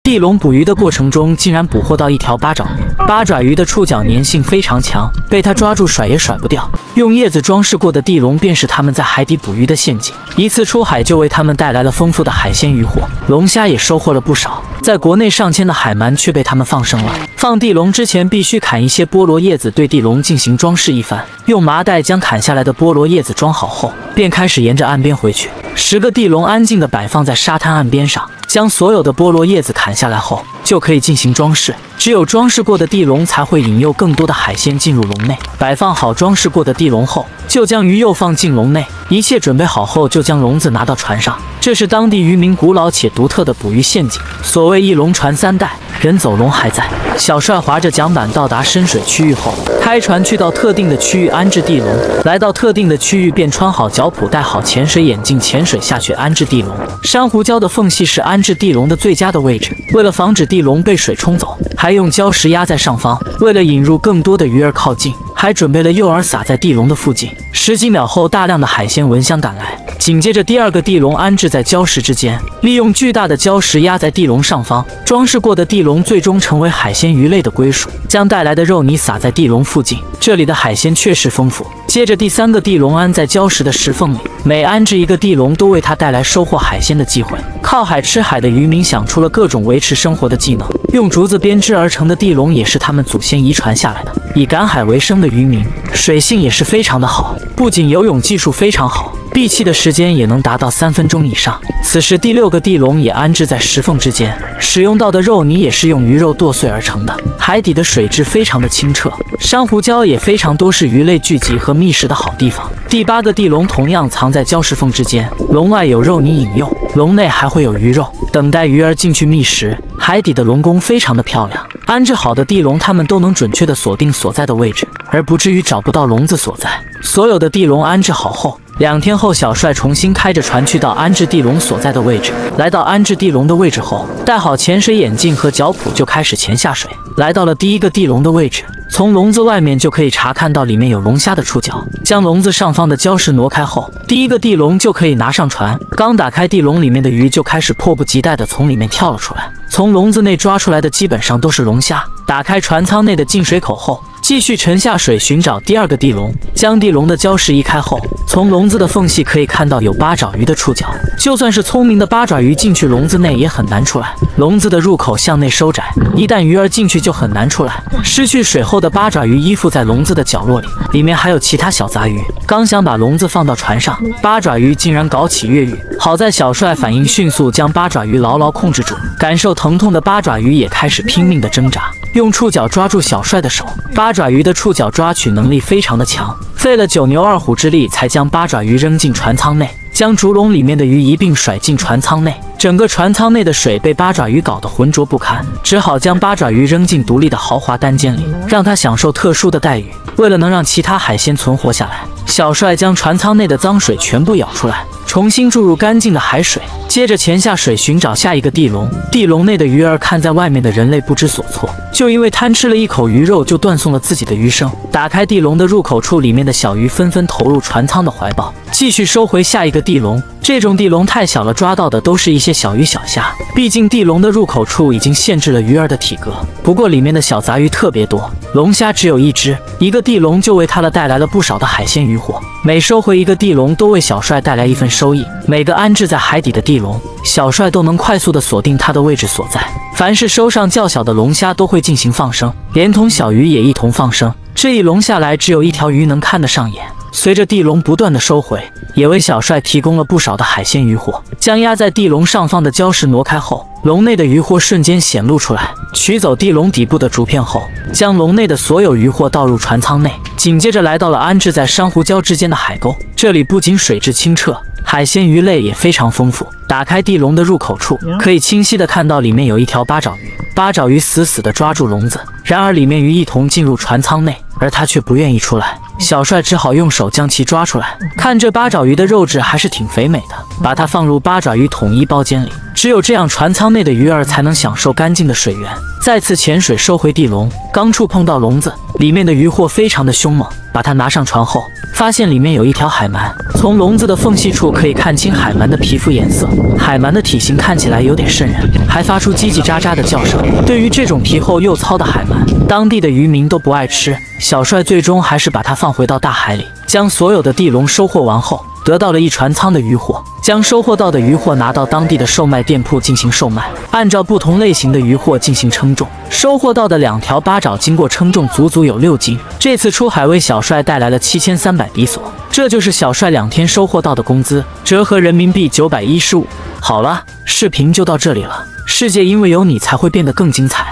地龙捕鱼的过程中，竟然捕获到一条八爪鱼。八爪鱼的触角粘性非常强，被它抓住甩也甩不掉。用叶子装饰过的地龙便是他们在海底捕鱼的陷阱，一次出海就为他们带来了丰富的海鲜渔获，龙虾也收获了不少。在国内上千的海鳗却被他们放生了。放地龙之前必须砍一些菠萝叶子，对地龙进行装饰一番，用麻袋将砍下来的菠萝叶子装好后，便开始沿着岸边回去。10个地龙安静地摆放在沙滩岸边上。将所有的菠萝叶子砍下来后，就可以进行装饰。只有装饰过的地龙才会引诱更多的海鲜进入笼内。摆放好装饰过的地龙后，就将鱼诱放进笼内。一切准备好后，就将笼子拿到船上。这是当地渔民古老且独特的捕鱼陷阱。所谓一龙船3代，人走龙还在。小帅划着桨板到达深水区域后，开船去到特定的区域安置地龙。来到特定的区域，便穿好脚蹼，戴好潜水眼镜，潜水下去安置地龙。珊瑚礁的缝隙是安置地龙的最佳的位置。为了防止地龙被水冲走，还用礁石压在上方。为了引入更多的鱼儿靠近，还准备了诱饵撒在地龙的附近。10几秒后，大量的海鲜闻香赶来。紧接着，第2个地龙安置在礁石之间，利用巨大的礁石压在地龙上方。装饰过的地龙最终成为海鲜鱼类的归属，将带来的肉泥撒在地龙附近。这里的海鲜确实丰富。接着，第3个地龙安在礁石的石缝里，每安置一个地龙，都为它带来收获海鲜的机会。靠海吃海的渔民想出了各种维持生活的技能，用竹子编织而成的地龙也是他们祖先遗传下来的。以赶海为生的渔民，水性也是非常的好，不仅游泳技术非常好，闭气的时间也能达到3分钟以上。此时，第6个地龙也安置在石缝之间，使用到的肉泥也是用鱼肉剁碎而成的。海底的水质非常的清澈，珊瑚礁也非常多，是鱼类聚集和觅食的好地方。第8个地龙同样藏在礁石缝之间，笼外有肉泥引诱，笼内还会有鱼肉，等待鱼儿进去觅食。海底的龙宫非常的漂亮，安置好的地龙它们都能准确的锁定所在的位置，而不至于找不到笼子所在。所有的地龙安置好后，2天后，小帅重新开着船去到安置地龙所在的位置。来到安置地龙的位置后，戴好潜水眼镜和脚蹼，就开始潜下水。来到了第1个地龙的位置，从笼子外面就可以查看到里面有龙虾的触角。将笼子上方的礁石挪开后，第1个地龙就可以拿上船。刚打开地笼，里面的鱼就开始迫不及待地从里面跳了出来。从笼子内抓出来的基本上都是龙虾。打开船舱内的进水口后，继续沉下水寻找第2个地龙。将地笼的礁石移开后，从笼子的缝隙可以看到有八爪鱼的触角。就算是聪明的八爪鱼进去笼子内也很难出来。笼子的入口向内收窄，一旦鱼儿进去就很难出来。失去水后的八爪鱼依附在笼子的角落里，里面还有其他小杂鱼。刚想把笼子放到船上，八爪鱼竟然搞起越狱。好在小帅反应迅速，将八爪鱼牢牢控制住。感受疼痛的八爪鱼也开始拼命的挣扎，用触角抓住小帅的手。八爪鱼的触角抓取能力非常的强，费了9牛2虎之力才将八爪鱼扔进船舱内，将竹笼里面的鱼一并甩进船舱内。整个船舱内的水被八爪鱼搞得浑浊不堪，只好将八爪鱼扔进独立的豪华单间里，让它享受特殊的待遇。为了能让其他海鲜存活下来，小帅将船舱内的脏水全部舀出来，重新注入干净的海水。接着潜下水寻找下一个地笼。地笼内的鱼儿看在外面的人类不知所措，就因为贪吃了一口鱼肉就断送了自己的余生。打开地笼的入口处，里面的小鱼纷纷投入船舱的怀抱，继续收回下一个地笼。这种地笼太小了，抓到的都是一些小鱼小虾，毕竟地笼的入口处已经限制了鱼儿的体格。不过里面的小杂鱼特别多，龙虾只有1只，一个地笼就为它带来了不少的海鲜渔获。每收回一个地笼，都为小帅带来1份收益。每个安置在海底的地笼，小帅都能快速的锁定它的位置所在。凡是收上较小的龙虾，都会进行放生，连同小鱼也一同放生。这一笼下来，只有1条鱼能看得上眼。随着地笼不断的收回，也为小帅提供了不少的海鲜渔获。将压在地笼上方的礁石挪开后，笼内的渔获瞬间显露出来。取走地笼底部的竹片后，将笼内的所有渔获倒入船舱内。紧接着来到了安置在珊瑚礁之间的海沟，这里不仅水质清澈，海鲜鱼类也非常丰富。打开地笼的入口处，可以清晰的看到里面有1条八爪鱼。八爪鱼死死的抓住笼子，然而里面鱼一同进入船舱内，而它却不愿意出来。小帅只好用手将其抓出来。看这八爪鱼的肉质还是挺肥美的，把它放入八爪鱼统一包间里。只有这样，船舱内的鱼儿才能享受干净的水源。再次潜水收回地笼，刚触碰到笼子，里面的渔获非常的凶猛。把它拿上船后，发现里面有一条海鳗。从笼子的缝隙处可以看清海鳗的皮肤颜色。海鳗的体型看起来有点瘆人，还发出叽叽喳喳的叫声。对于这种皮厚又糙的海鳗，当地的渔民都不爱吃。小帅最终还是把它放回到大海里，将所有的地笼收获完后，得到了一船舱的渔获，将收获到的渔获拿到当地的售卖店铺进行售卖，按照不同类型的渔获进行称重。收获到的2条八爪经过称重，足足有6斤。这次出海为小帅带来了7300比索，这就是小帅2天收获到的工资，折合人民币915。好了，视频就到这里了。世界因为有你才会变得更精彩。